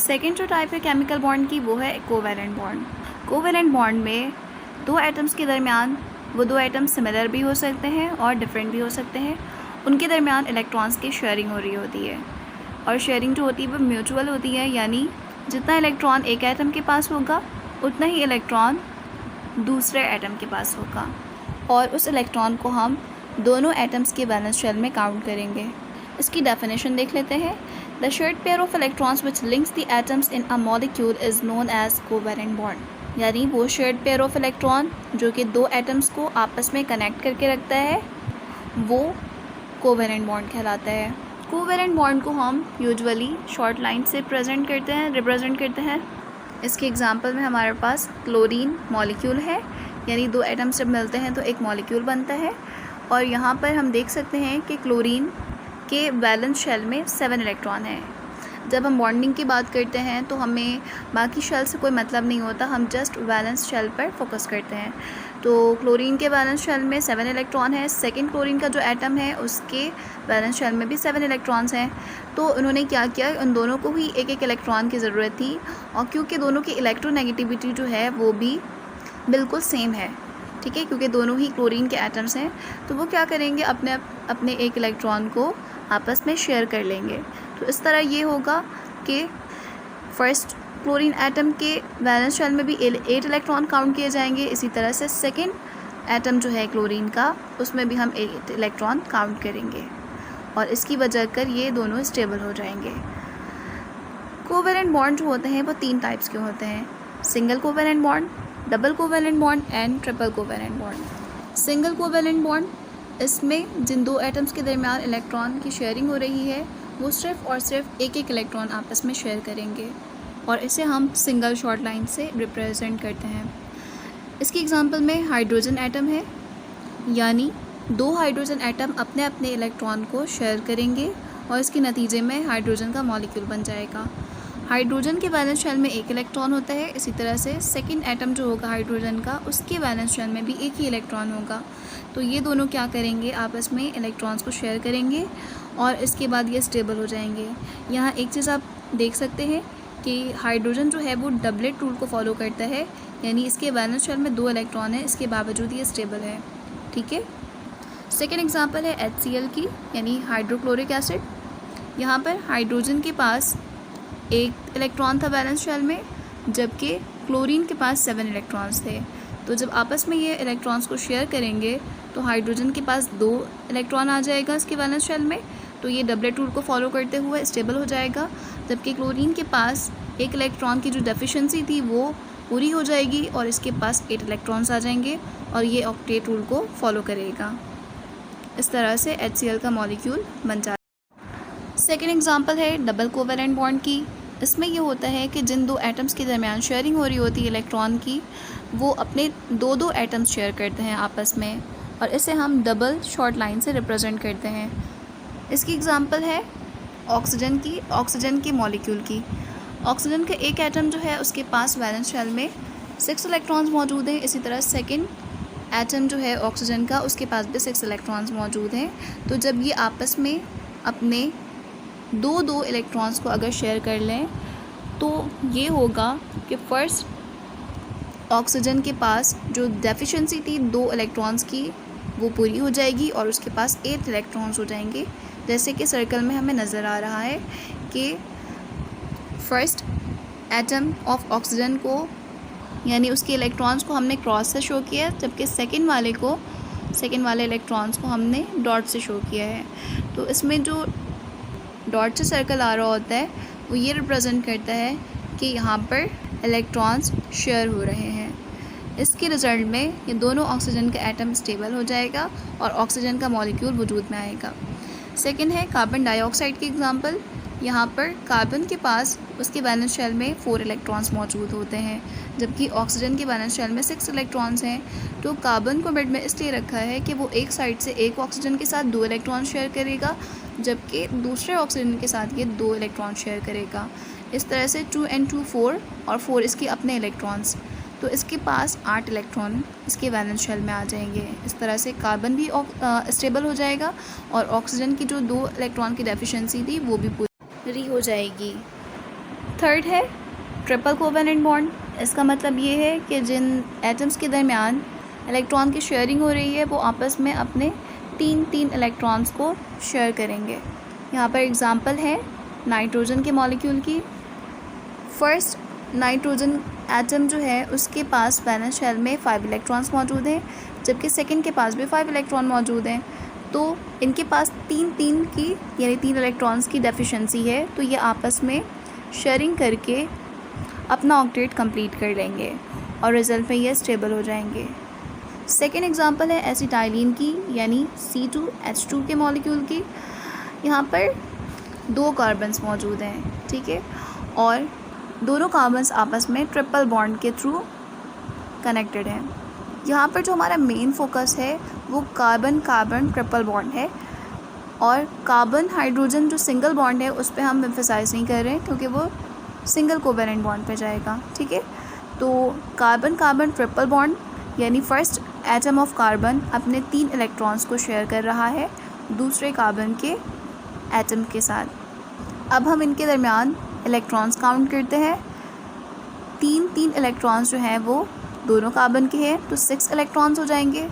Second जो type है chemical bond की वो है कोवैलेंट बॉन्ड। कोवैलेंट बॉन्ड में दो एटम्स के दरमियान वो दो एटम्स सिमिलर भी हो सकते हैं और डिफरेंट भी हो सकते हैं, उनके दरमियान इलेक्ट्रॉन्स की शेयरिंग हो रही होती है और शेयरिंग जो होती है वो म्यूचुअल होती है, यानी जितना इलेक्ट्रॉन एक एटम के पास होगा उतना ही इलेक्ट्रॉन दूसरे एटम के पास होगा और उस इलेक्ट्रॉन को हम दोनों एटम्स के वैलेंस शेल में काउंट करेंगे। इसकी डेफिनेशन देख लेते हैं। The shared pair of electrons which links the atoms in a molecule is known as covalent bond, यानी वो शेयर्ड पेयर ऑफ इलेक्ट्रॉन जो कि दो एटम्स को आपस में कनेक्ट करके रखता है वो कोवैलेंट बॉन्ड कहलाता है। कोवैलेंट बॉन्ड को हम यूजुअली शॉर्ट लाइन से रिप्रेजेंट करते हैं। इसके एग्जांपल में हमारे पास क्लोरीन मॉलिक्यूल है, यानी दो एटम्स जब मिलते हैं तो एक मॉलिक्यूल बनता है और यहाँ पर हम देख सकते हैं कि क्लोरीन के वैलेंस शेल में 7 इलेक्ट्रॉन है। जब हम बॉन्डिंग की बात करते हैं तो हमें बाकी शेल से कोई मतलब नहीं होता, हम जस्ट वैलेंस शेल पर फोकस करते हैं। तो क्लोरीन के वैलेंस शेल में 7 इलेक्ट्रॉन है। सेकंड क्लोरीन का जो एटम है उसके वैलेंस शेल में भी 7 इलेक्ट्रॉन्स हैं। तो उन्होंने क्या किया, उन दोनों को ही एक एक इलेक्ट्रॉन की ज़रूरत थी और क्योंकि दोनों की इलेक्ट्रोनेगेटिविटी जो है वो भी बिल्कुल सेम है, ठीक है, क्योंकि दोनों ही क्लोरीन के एटम्स हैं, तो वो क्या करेंगे, अपने एक इलेक्ट्रॉन को आपस में शेयर कर लेंगे। तो इस तरह ये होगा कि फर्स्ट क्लोरीन एटम के वैलेंस शेल में भी 8 इलेक्ट्रॉन काउंट किए जाएंगे। इसी तरह से सेकंड एटम जो है क्लोरीन का उसमें भी हम 8 इलेक्ट्रॉन काउंट करेंगे और इसकी वजह कर ये दोनों स्टेबल हो जाएंगे। कोवैलेंट बॉन्ड जो होते हैं वो 3 टाइप्स के होते हैं, single covalent bond, double covalent bond and triple covalent bond. Single covalent bond, इसमें जिन दो एटम्स के दरमियान इलेक्ट्रॉन की शेयरिंग हो रही है वो सिर्फ़ और सिर्फ एक एक इलेक्ट्रॉन आपस में शेयर करेंगे और इसे हम सिंगल शॉर्ट लाइन से रिप्रेजेंट करते हैं। इसकी एग्जांपल में हाइड्रोजन एटम है, यानी दो हाइड्रोजन एटम अपने अपने इलेक्ट्रॉन को शेयर करेंगे और इसके नतीजे में हाइड्रोजन का मॉलिक्यूल बन जाएगा। हाइड्रोजन के वैलेंस शेल में एक इलेक्ट्रॉन होता है। इसी तरह से सेकंड एटम जो होगा हाइड्रोजन का उसके वैलेंस शेल में भी एक ही इलेक्ट्रॉन होगा। तो ये दोनों क्या करेंगे, आपस में इलेक्ट्रॉन्स को शेयर करेंगे और इसके बाद ये स्टेबल हो जाएंगे। यहाँ एक चीज़ आप देख सकते हैं कि हाइड्रोजन जो है वो डबलेट रूल को फॉलो करता है, यानी इसके वैलेंस शेल में 2 इलेक्ट्रॉन है, इसके बावजूद ये स्टेबल है, ठीक है। सेकेंड एग्जाम्पल है HCl की, यानी हाइड्रोक्लोरिक एसिड। यहाँ पर हाइड्रोजन के पास 1 इलेक्ट्रॉन था वैलेंस शेल में, जबकि क्लोरीन के पास 7 इलेक्ट्रॉन्स थे। तो जब आपस में ये इलेक्ट्रॉन्स को शेयर करेंगे तो हाइड्रोजन के पास 2 इलेक्ट्रॉन आ जाएगा इसके वैलेंस शेल में, तो ये डबलेट रूल को फॉलो करते हुए स्टेबल हो जाएगा। जबकि क्लोरीन के पास 1 इलेक्ट्रॉन की जो डेफिशिएंसी थी वो पूरी हो जाएगी और इसके पास 8 इलेक्ट्रॉन्स आ जाएंगे और ये ऑक्टेट रूल को फॉलो करेगा। इस तरह से HCl का मॉलिक्यूल बन जाता है। सेकेंड एग्जाम्पल है डबल कोवैलेंट बॉन्ड की। इसमें ये होता है कि जिन दो एटम्स के दरमियान शेयरिंग हो रही होती है इलेक्ट्रॉन की, वो अपने दो एटम्स शेयर करते हैं आपस में और इसे हम डबल शॉर्ट लाइन से रिप्रेजेंट करते हैं। इसकी एग्जांपल है ऑक्सीजन के मॉलिक्यूल की। ऑक्सीजन का एक एटम जो है उसके पास वैलेंस शेल में 6 इलेक्ट्रॉन्स मौजूद हैं। इसी तरह सेकेंड एटम जो है ऑक्सीजन का उसके पास भी 6 इलेक्ट्रॉन्स मौजूद हैं। तो जब ये आपस में अपने दो इलेक्ट्रॉन्स को अगर शेयर कर लें तो ये होगा कि फर्स्ट ऑक्सीजन के पास जो डेफिशिएंसी थी 2 इलेक्ट्रॉन्स की वो पूरी हो जाएगी और उसके पास 8 इलेक्ट्रॉन्स हो जाएंगे, जैसे कि सर्कल में हमें नज़र आ रहा है कि फर्स्ट एटम ऑफ ऑक्सीजन को, यानी उसके इलेक्ट्रॉन्स को हमने क्रॉस से शो किया है, जबकि सेकेंड वाले इलेक्ट्रॉन्स को हमने डॉट से शो किया है। तो इसमें जो डॉट से सर्कल आ रहा होता है वो ये रिप्रेजेंट करता है कि यहाँ पर इलेक्ट्रॉन्स शेयर हो रहे हैं। इसके रिज़ल्ट में ये दोनों ऑक्सीजन का एटम स्टेबल हो जाएगा और ऑक्सीजन का मॉलिक्यूल वजूद में आएगा। सेकंड है कार्बन डाइऑक्साइड की एग्जांपल। यहाँ पर कार्बन के पास उसके वैलेंस शेल में 4 इलेक्ट्रॉन्स मौजूद होते हैं, जबकि ऑक्सीजन के वैलेंस शेल में 6 इलेक्ट्रॉन्स हैं। तो कार्बन को मिड में इसलिए रखा है कि वो एक साइड से एक ऑक्सीजन के साथ 2 इलेक्ट्रॉन शेयर करेगा, जबकि दूसरे ऑक्सीजन के साथ ये 2 इलेक्ट्रॉन शेयर करेगा। इस तरह से 2 and 2 4 और 4 इसके अपने इलेक्ट्रॉन्स, तो इसके पास 8 इलेक्ट्रॉन इसके वैलेंस शेल में आ जाएंगे। इस तरह से कार्बन भी स्टेबल हो जाएगा और ऑक्सीजन की जो 2 इलेक्ट्रॉन की डेफिशिएंसी थी वो भी पूरी हो जाएगी। थर्ड है ट्रिपल कोवेलेंट बॉन्ड। इसका मतलब ये है कि जिन एटम्स के दरमियान इलेक्ट्रॉन की शेयरिंग हो रही है वो आपस में अपने 3 इलेक्ट्रॉन्स को शेयर करेंगे। यहाँ पर एग्ज़ाम्पल है नाइट्रोजन के मॉलिक्यूल की। फर्स्ट नाइट्रोजन एटम जो है उसके पास वैलेंस शेल में 5 इलेक्ट्रॉन्स मौजूद हैं, जबकि सेकंड के पास भी 5 इलेक्ट्रॉन मौजूद हैं। तो इनके पास 3 की यानी 3 इलेक्ट्रॉन्स की डेफिशिएंसी है, तो ये आपस में शेयरिंग करके अपना ऑक्टेट कंप्लीट कर लेंगे और रिज़ल्ट में ये स्टेबल हो जाएंगे। सेकेंड एग्जांपल है एसिटाइलिन की यानी C2H2 के मॉलिक्यूल की। यहाँ पर 2 कार्बन्स मौजूद हैं, ठीक है, और दोनों कार्बन्स आपस में ट्रिपल बॉन्ड के थ्रू कनेक्टेड हैं। यहाँ पर जो हमारा मेन फोकस है वो कार्बन कार्बन ट्रिपल बॉन्ड है, और कार्बन हाइड्रोजन जो सिंगल बॉन्ड है उस पर हम एम्फसाइज नहीं कर रहे हैं क्योंकि वो सिंगल कोवेलेंट बॉन्ड पे जाएगा, ठीक है। तो कार्बन कार्बन ट्रिपल बॉन्ड यानी फर्स्ट एटम ऑफ कार्बन अपने 3 इलेक्ट्रॉन्स को शेयर कर रहा है दूसरे कार्बन के एटम के साथ। अब हम इनके दरमियान इलेक्ट्रॉन्स काउंट करते हैं। 3 इलेक्ट्रॉन्स जो हैं वो दोनों कार्बन के हैं, तो 6 इलेक्ट्रॉन्स हो जाएंगे,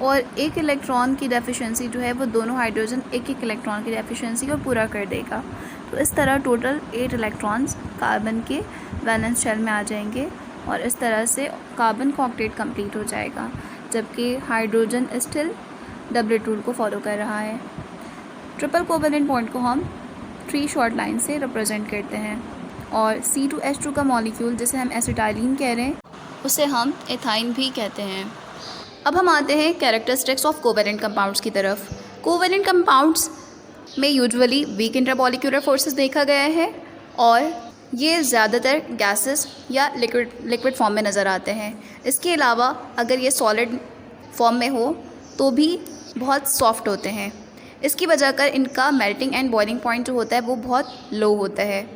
और 1 इलेक्ट्रॉन की डेफिशिएंसी जो है वो दोनों हाइड्रोजन 1 इलेक्ट्रॉन की डेफिशिएंसी को पूरा कर देगा। तो इस तरह टोटल 8 इलेक्ट्रॉन्स कार्बन के वैलेंस शेल में आ जाएंगे, और इस तरह से कार्बन का ऑक्टेट कंप्लीट हो जाएगा, जबकि हाइड्रोजन स्टिल डबलेट रूल को फॉलो कर रहा है। ट्रिपल कोवेलेंट बॉन्ड को हम 3 शॉर्ट लाइन से रिप्रेजेंट करते हैं, और C2H2 का मॉलिक्यूल जिसे हम एसिटाइलिन कह रहे हैं उसे हम एथाइन भी कहते हैं। अब हम आते हैं कैरेक्टरिस्टिक्स ऑफ कोवेलेंट कंपाउंड्स की तरफ। कोवेलेंट कंपाउंड्स में यूजुअली वीक इंटरमॉलिक्यूलर फोर्सेस देखा गया है, और ये ज़्यादातर गैसेस या लिक्विड फॉर्म में नज़र आते हैं। इसके अलावा अगर ये सॉलिड फॉर्म में हो तो भी बहुत सॉफ्ट होते हैं। इसकी वजह कर इनका मेल्टिंग एंड बॉइलिंग पॉइंट जो होता है वो बहुत लो होता है।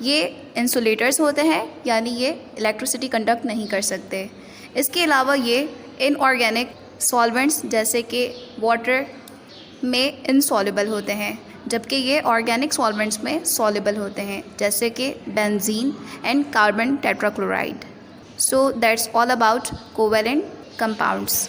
ये इंसुलेटर्स होते हैं, यानी ये इलेक्ट्रिसिटी कंडक्ट नहीं कर सकते। इसके अलावा ये इनऑर्गेनिक सॉल्वेंट्स जैसे कि वाटर में इनसॉल्युबल होते हैं, जबकि ये ऑर्गेनिक सॉल्वेंट्स में सॉल्युबल होते हैं जैसे कि benzene and carbon tetrachloride. So that's all about covalent compounds.